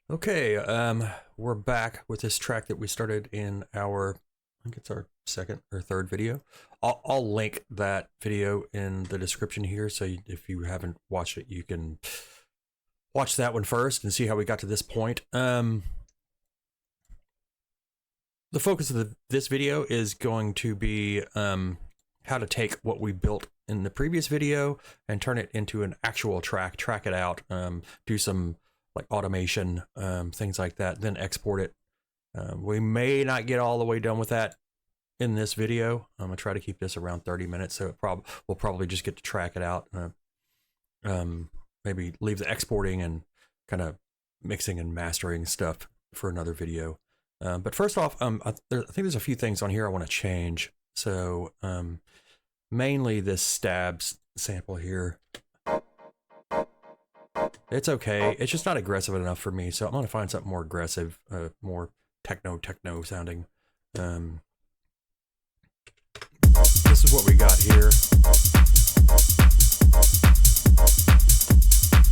Okay, we're back with this track that we started in our, I think it's our second or third video. I'll link that video in the description here, so if you haven't watched it, you can watch that one first and see how we got to this point. The focus of this video is going to be how to take what we built in the previous video and turn it into an actual track it out, do some like automation, things like that, then export it. We may not get all the way done with that in this video. I'm gonna try to keep this around 30 minutes, so we'll probably just get to track it out. Maybe leave the exporting and kind of mixing and mastering stuff for another video. But first off, I think there's a few things on here I want to change. So mainly this stabs sample here. It's okay. It's just not aggressive enough for me. So I'm going to find something more aggressive, more techno sounding. This is what we got here.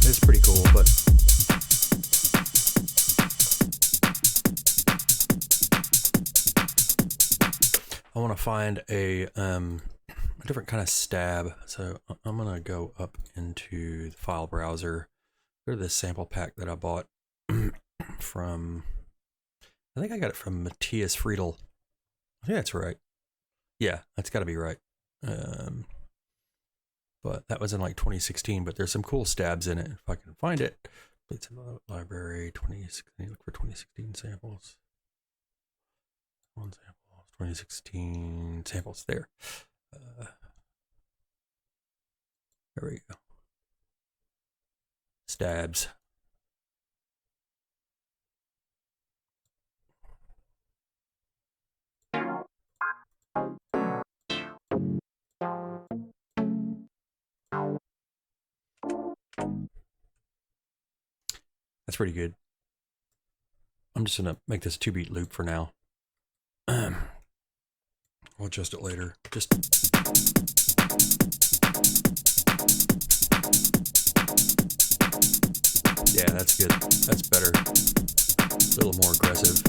It's pretty cool, but I want to find a different kind of stab. So I'm going to go up into the file browser. Go to this sample pack that I bought from, I think I got it from Matthias Friedel. I think that's right. Yeah, that's got to be right. But that was in like 2016, but there's some cool stabs in it. If I can find it, it's in the library, 2016, look for 2016 samples. One sample, 2016 samples there. There we go. Stabs. That's pretty good. I'm just gonna make this a 2-beat loop for now. We'll adjust it later. Yeah, that's good. That's better. A little more aggressive.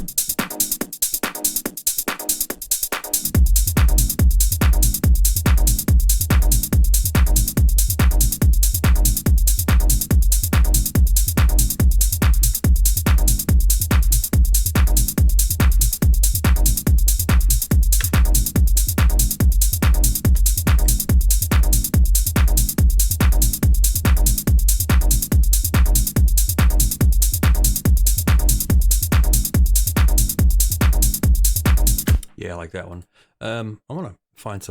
Yeah, I like that one. I want to find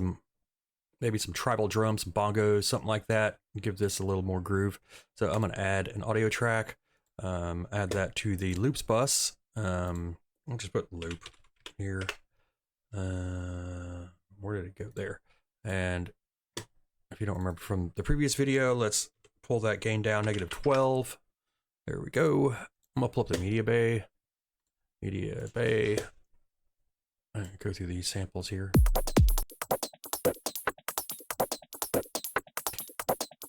maybe some tribal drums, some bongos, something like that, and give this a little more groove. So I'm going to add an audio track, add that to the loops bus. I'll just put loop here. Where did it go? There. And if you don't remember from the previous video, let's pull that gain down, -12. There we go. I'm going to pull up the media bay. Go through these samples here.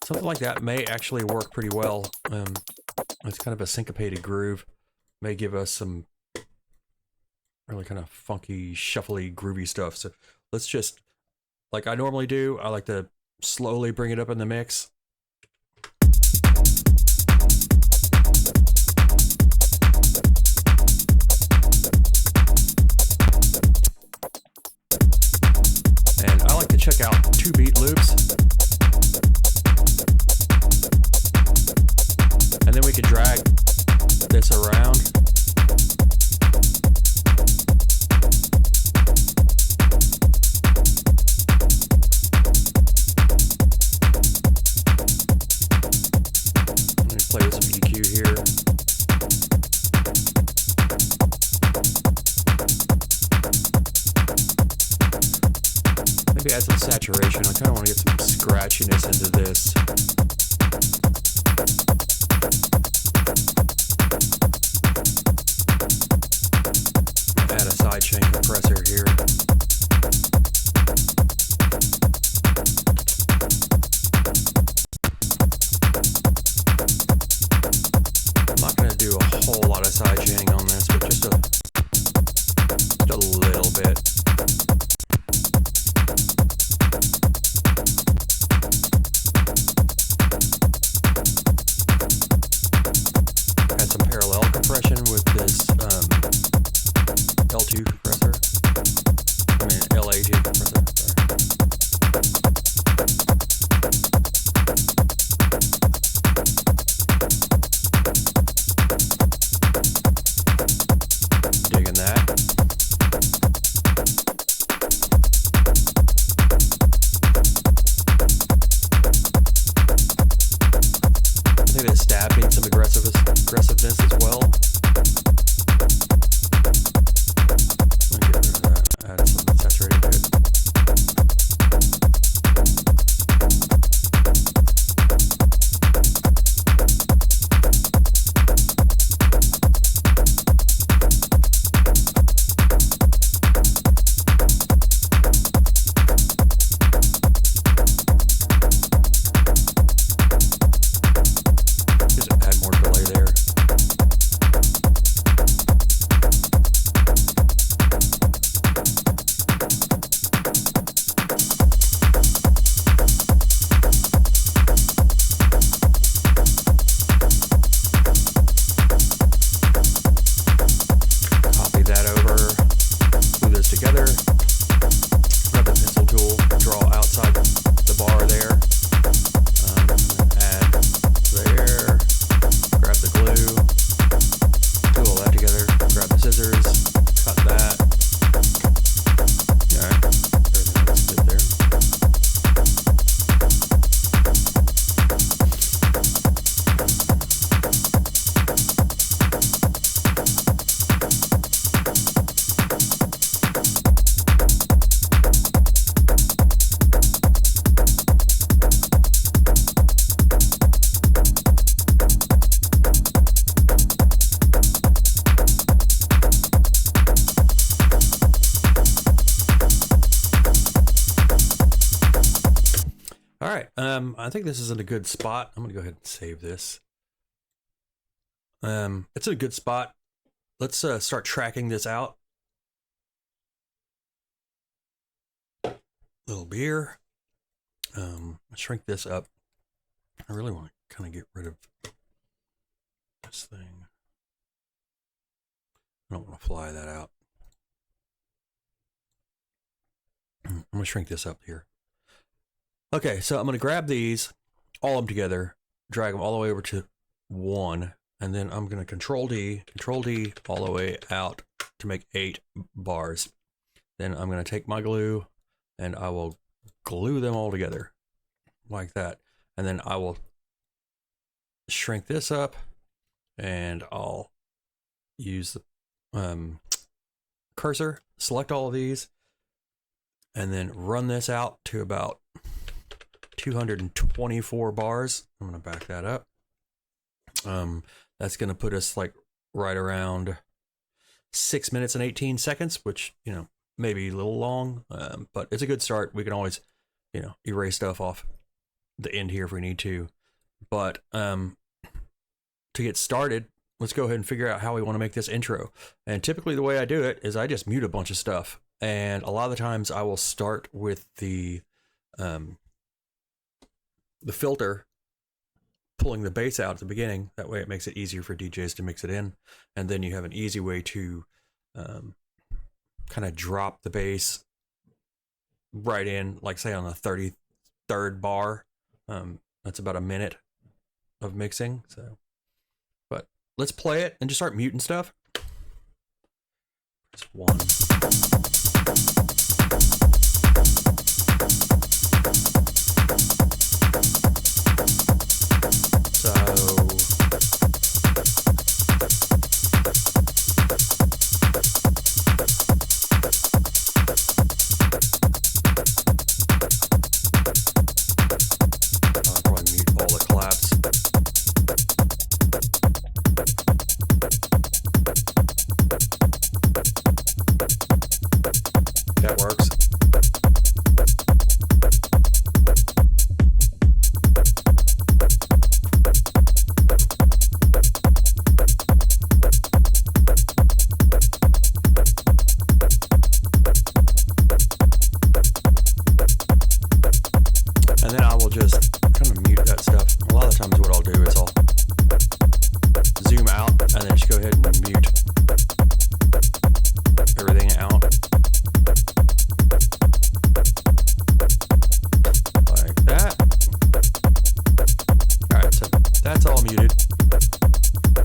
Something like that may actually work pretty well. It's kind of a syncopated groove. May give us some really kind of funky, shuffly, groovy stuff. So let's just, like I normally do, I like to slowly bring it up in the mix. Check out 2-beat loops, and then we could drag this around. Let me play with some EQ here. Add some saturation. I kind of want to get some scratchiness into this. Add a sidechain compressor here. compression with this L2 compressor. I mean LA2 compressor. Digging that. I think that stab needs some aggressiveness as well. Get rid of that. Add some saturated to it. All right, I think this is in a good spot. I'm gonna go ahead and save this. It's in a good spot. Let's start tracking this out. Little beer. Shrink this up. I really want to kind of get rid of this thing. I don't want to fly that out. I'm gonna shrink this up here. Okay, so I'm going to grab these, all of them together, drag them all the way over to 1, and then I'm going to Control D all the way out to make 8 bars. Then I'm going to take my glue and I will glue them all together like that. And then I will shrink this up and I'll use the cursor, select all of these, and then run this out to about 224 bars. I'm going to back that up. That's going to put us like right around 6 minutes and 18 seconds, which, you know, maybe a little long, but it's a good start. We can always, you know, erase stuff off the end here if we need to. But to get started, let's go ahead and figure out how we want to make this intro. And typically the way I do it is I just mute a bunch of stuff. And a lot of the times I will start with the filter, pulling the bass out at the beginning. That way it makes it easier for DJs to mix it in. And then you have an easy way to kind of drop the bass right in, like say on the 33rd bar. That's about a minute of mixing. So, but let's play it and just start muting stuff. Press 1. just go ahead and mute everything out. Like that. Alright, so that's all muted.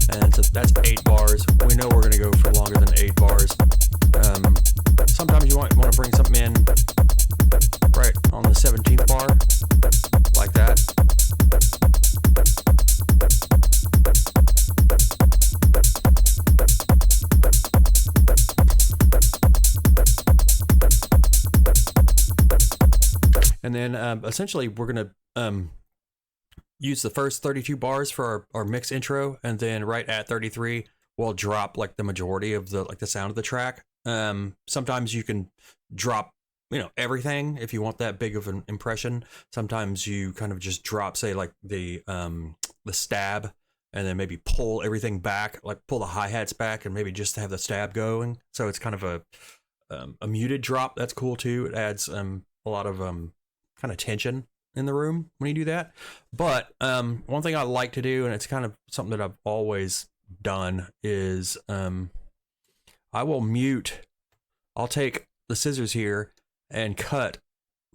And so that's 8 bars. We know we're going to go for longer than 8 bars. Sometimes you want to bring something in right on the 17th bar, like that. And then essentially we're going to use the first 32 bars for our mix intro, and then right at 33 we'll drop like the majority of the sound of the track. Sometimes you can drop everything if you want that big of an impression. Sometimes you kind of just drop, say, like the stab, and then maybe pull everything back, like pull the hi-hats back and maybe just have the stab going, so it's kind of a muted drop. That's cool too. It adds a lot of kind of tension in the room when you do that. But one thing I like to do, and it's kind of something that I've always done, is I will mute. I'll take the scissors here and cut.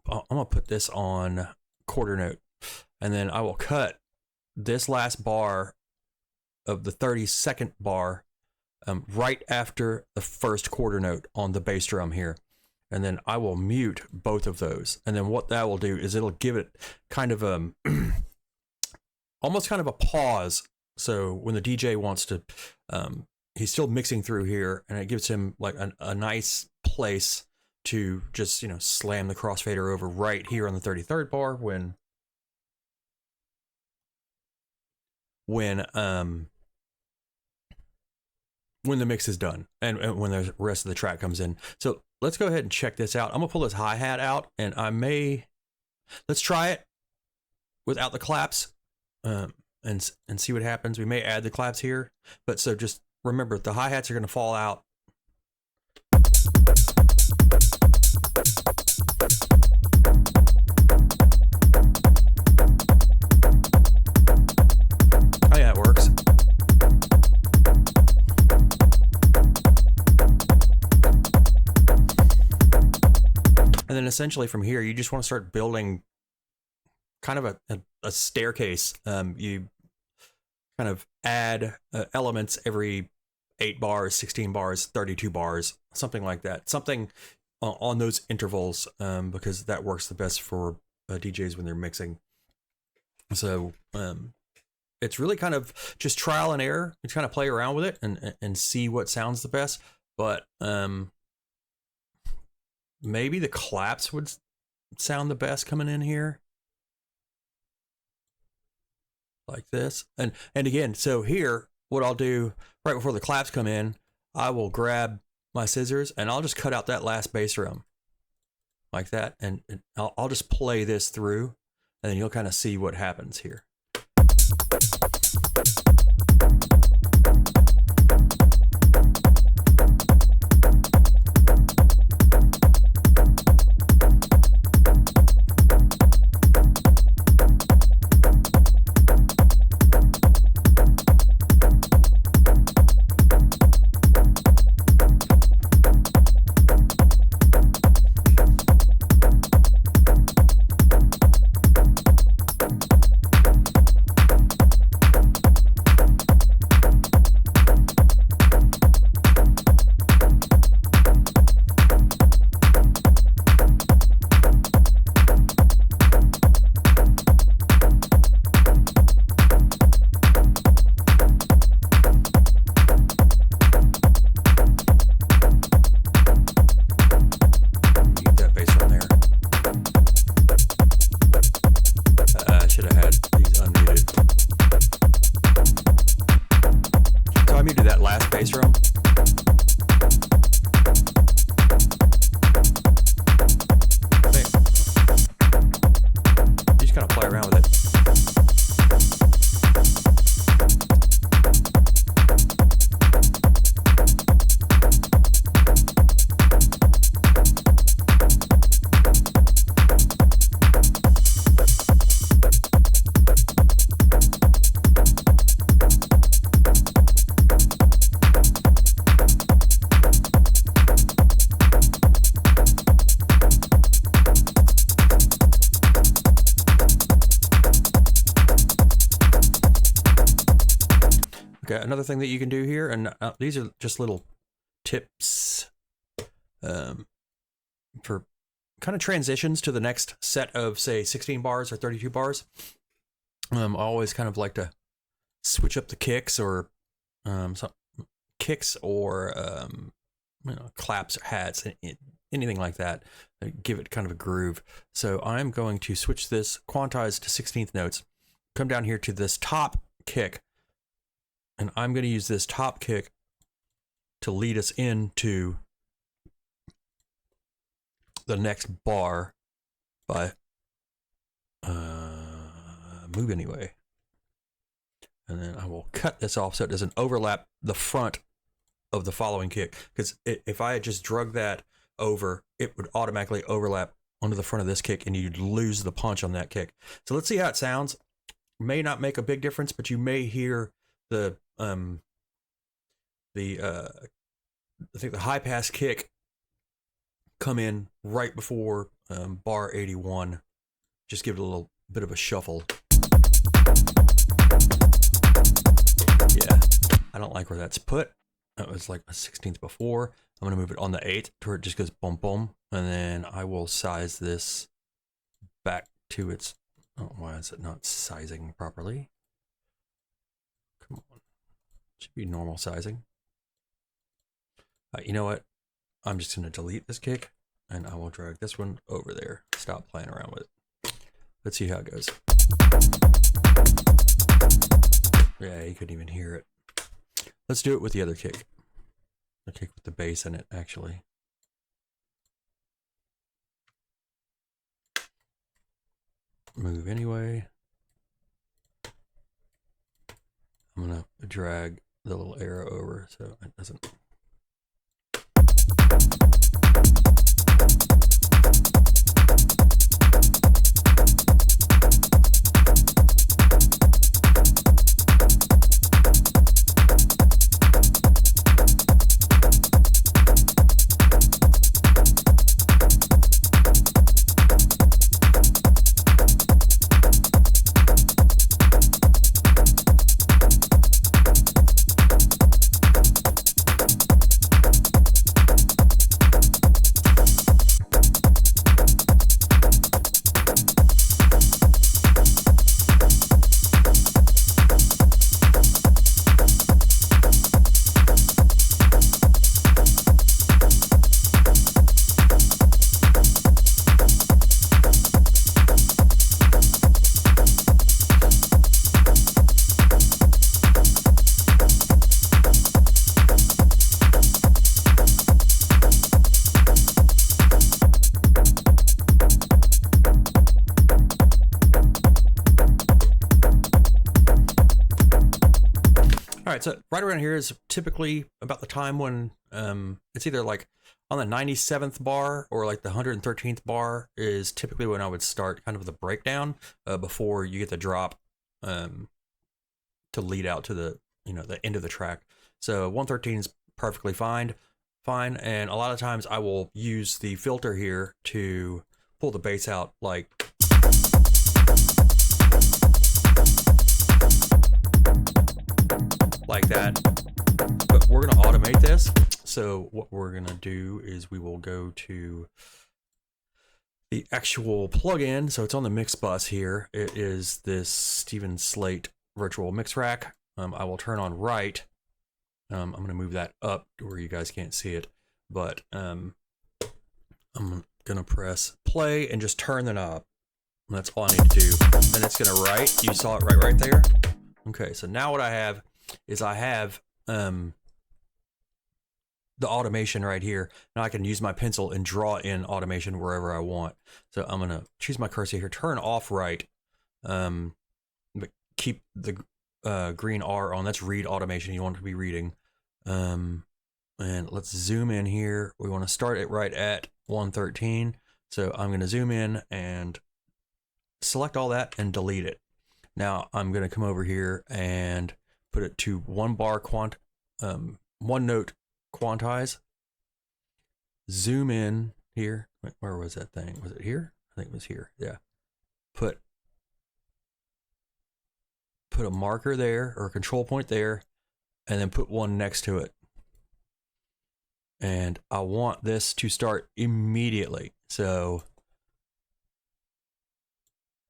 I'm gonna put this on quarter note, and then I will cut this last bar of the 32nd bar right after the first quarter note on the bass drum here. And then I will mute both of those. And then what that will do is it'll give it kind of almost kind of a pause. So when the DJ wants to, he's still mixing through here, and it gives him like a nice place to just, slam the crossfader over right here on the 33rd bar when the mix is done and when the rest of the track comes in. So let's go ahead and check this out. I'm gonna pull this hi-hat out, and let's try it without the claps and see what happens. We may add the claps here, but so just remember the hi-hats are gonna fall out. Oh yeah, it works. And then essentially from here, you just want to start building kind of a staircase. You kind of add elements every 8 bars, 16 bars, 32 bars, something like that. Something on those intervals, because that works the best for DJs when they're mixing. So it's really kind of just trial and error. You kind of play around with it and see what sounds the best. But maybe the claps would sound the best coming in here. Like this. And again, so here, what I'll do right before the claps come in, I will grab my scissors and I'll just cut out that last bass drum. Like that. And I'll just play this through, and then you'll kind of see what happens here. another thing that you can do here, and these are just little tips for kind of transitions to the next set of, say, 16 bars or 32 bars. I always kind of like to switch up the kicks or claps or hats, anything like that. Give it kind of a groove. So I'm going to switch this quantize to 16th notes, come down here to this top kick, and I'm going to use this top kick to lead us into the next bar by move anyway. And then I will cut this off so it doesn't overlap the front of the following kick. Because if I had just drug that over, it would automatically overlap onto the front of this kick and you'd lose the punch on that kick. So let's see how it sounds. May not make a big difference, but you may hear the I think the high pass kick come in right before bar 81. Just give it a little bit of a shuffle. Yeah, I don't like where that's put. That was like a 16th before. I'm gonna move it on the 8th to where it just goes boom boom, and then I will size this back to its. Oh, why is it not sizing properly? Come on, should be normal sizing. You know what? I'm just gonna delete this kick, and I will drag this one over there. Stop playing around with it. Let's see how it goes. Yeah, you couldn't even hear it. Let's do it with the other kick. The kick with the bass in it, actually. Move anyway. I'm gonna drag the little arrow over so it doesn't. So right around here is typically about the time when it's either like on the 97th bar or like the 113th bar is typically when I would start kind of the breakdown before you get the drop to lead out to the the end of the track. So 113 is perfectly fine, and a lot of times I will use the filter here to pull the bass out like. Like that, but we're going to automate this. So what we're going to do is we will go to the actual plugin. So it's on the mix bus here. It is this Steven Slate virtual mix rack. I will turn on right. I'm going to move that up to where you guys can't see it, but I'm going to press play and just turn the knob. And that's all I need to do. Then it's going to write. You saw it right there. Okay, so now what I have is I have the automation right here. Now I can use my pencil and draw in automation wherever I want. So I'm gonna choose my cursor here, turn off right, but keep the green R on. That's read automation. You want it to be reading. And let's zoom in here. We want to start it right at 113. So I'm gonna zoom in and select all that and delete it. Now I'm gonna come over here and put it to one note quantize. Zoom in here. Where was that thing? Was it here? I think it was here. Yeah. Put a marker there or a control point there. and then put one next to it. And I want this to start immediately. So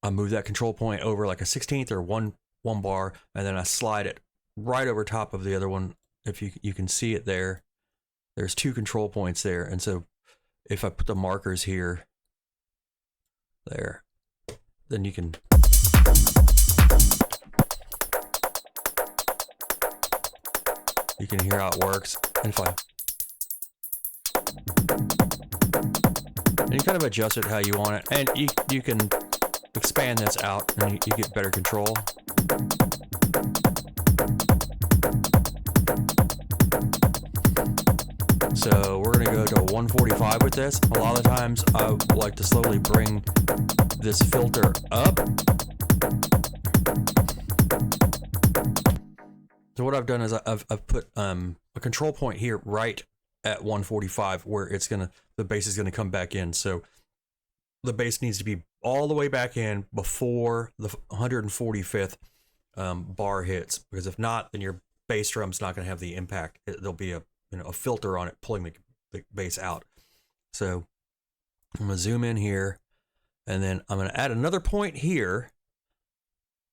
I move that control point over like a 16th or one bar, and then I slide it right over top of the other one. If you can see it there, there's two control points there. And so if I put the markers here, there, then you can hear how it works. And if and you kind of adjust it how you want it, and you can expand this out and you get better control. So we're gonna go to 145 with this. A lot of the times I like to slowly bring this filter up. So what I've done is I've put a control point here right at 145 where the bass is gonna come back in. So the bass needs to be all the way back in before the 145th bar hits, because if not, then your bass drum's not gonna have the impact. There'll be a filter on it pulling the bass out. So I'm gonna zoom in here, and then I'm gonna add another point here,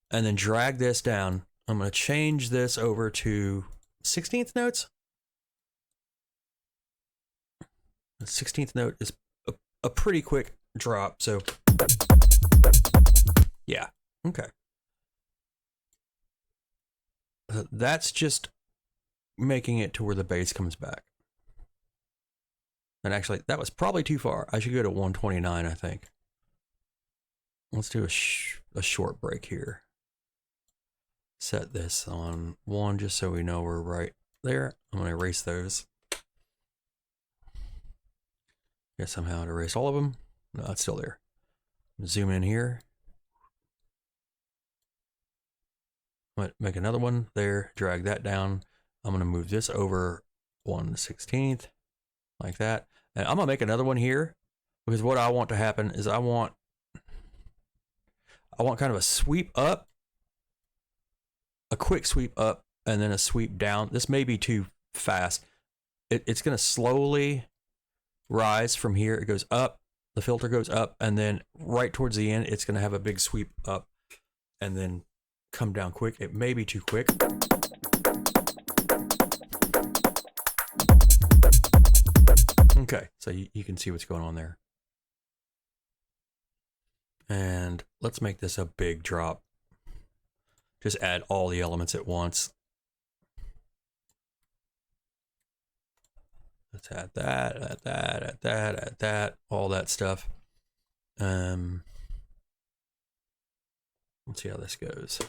and then drag this down. I'm gonna change this over to 16th notes. The 16th note is a pretty quick drop, so yeah, okay. That's just making it to where the bass comes back. And actually, that was probably too far. I should go to 129, I think. Let's do a short break here. Set this on 1 just so we know we're right there. I'm going to erase those. Guess somehow I'd erase all of them. No, it's still there. Zoom in here. Make another one there. Drag that down. I'm going to move this over 1/16th like that. And I'm going to make another one here, because what I want to happen is I want kind of a sweep up, a quick sweep up, and then a sweep down. This may be too fast. It's going to slowly rise from here. It goes up, the filter goes up, and then right towards the end, it's going to have a big sweep up and then come down quick. It may be too quick. Okay, so you can see what's going on there. And let's make this a big drop. Just add all the elements at once. Let's add that, all that stuff. Let's see how this goes.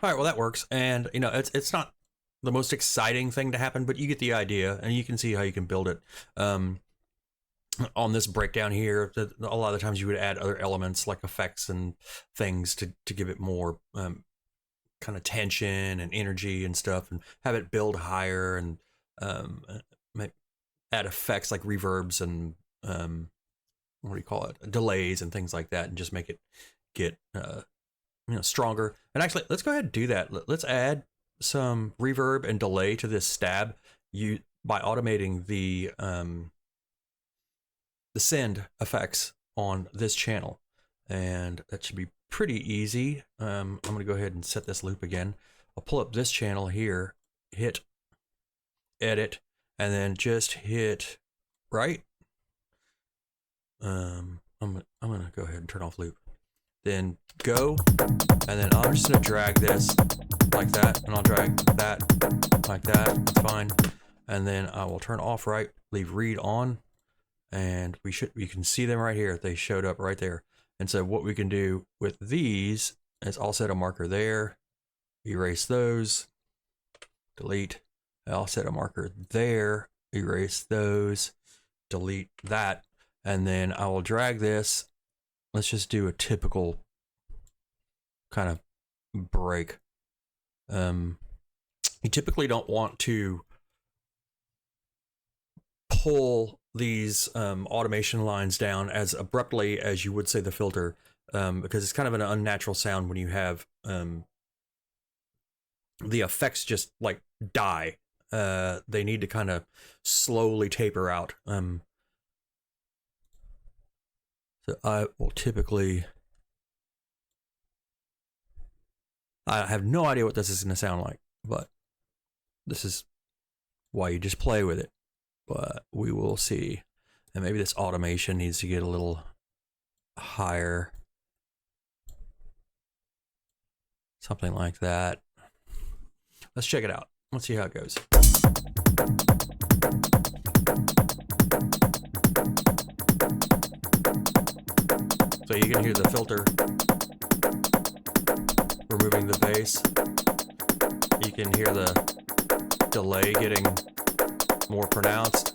All right, well, that works. And, it's not the most exciting thing to happen, but you get the idea, and you can see how you can build it. On this breakdown here, a lot of the times you would add other elements like effects and things to give it more kind of tension and energy and stuff, and have it build higher, and add effects like reverbs and what do you call it, delays and things like that, and just make it get stronger. And actually, let's go ahead and do that. Let's add some reverb and delay to this stab by automating the send effects on this channel, and that should be pretty easy. I'm going to go ahead and set this loop again. I'll pull up this channel here, hit edit, and then just hit right. I'm going to go ahead and turn off loop. Then go, and then I'm just going to drag this like that, and I'll drag that like that. That's fine. And then I will turn off right, leave read on, and you can see them right here. They showed up right there. And so what we can do with these is I'll set a marker there, erase those, delete. I'll set a marker there, erase those, delete that, and then I will drag this. Let's just do a typical kind of break. You typically don't want to pull these automation lines down as abruptly as you would say the filter, because it's kind of an unnatural sound when you have the effects just like die. They need to kind of slowly taper out. So I will typically, I have no idea what this is going to sound like, but this is why you just play with it. But we will see. And maybe this automation needs to get a little higher. Something like that. Let's check it out. Let's see how it goes. So you can hear the filter removing the bass. You can hear the delay getting more pronounced.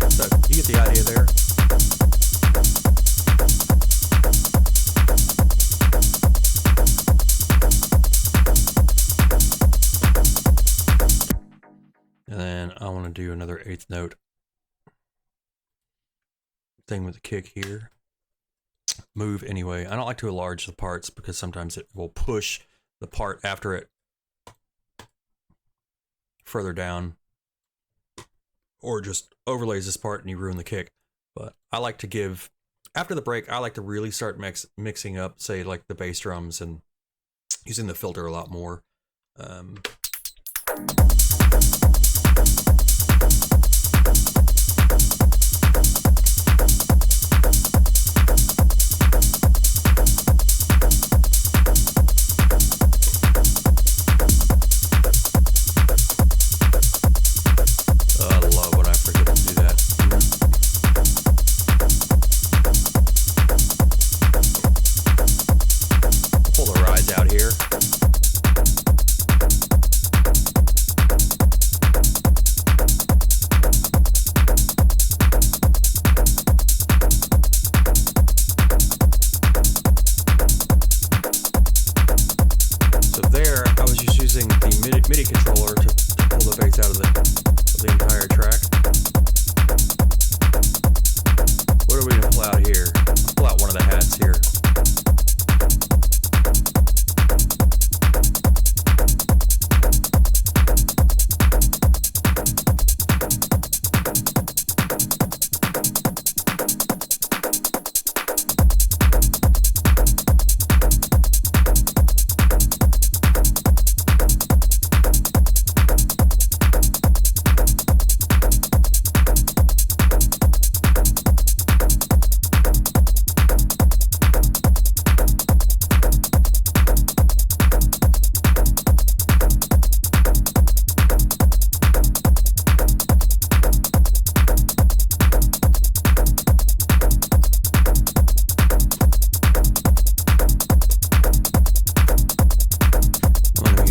So you get the idea there. And then I want to do another eighth note thing with the kick here. Move anyway. I don't like to enlarge the parts because sometimes it will push the part after it further down, or just overlays this part and you ruin the kick. But I like to give, after the break, I like to really start mixing up, say, like the bass drums and using the filter a lot more. MIDI controller to pull the bass out of the entire track. What are we gonna pull out here? I'll pull out one of the hats here.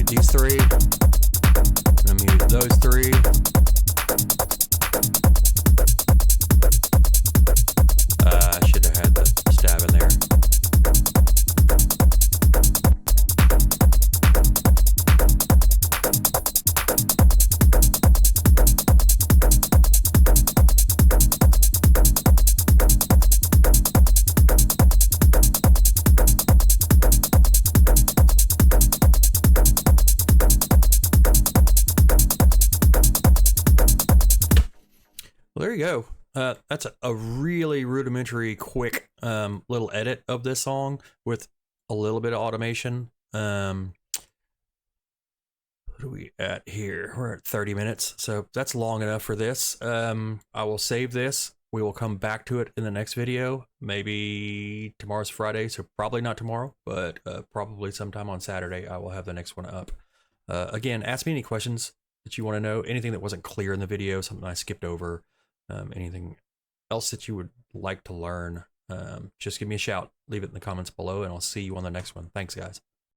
These three, and I'm mute those three. I should have had the stab in there. There you go. That's a really rudimentary, quick little edit of this song with a little bit of automation. What are we at here? We're at 30 minutes, so that's long enough for this. I will save this. We will come back to it in the next video. Maybe tomorrow's Friday, so probably not tomorrow, but probably sometime on Saturday I will have the next one up. Again, ask me any questions that you want to know, anything that wasn't clear in the video, something I skipped over, anything else that you would like to learn. Just give me a shout, leave it in the comments below, and I'll see you on the next one. Thanks, guys.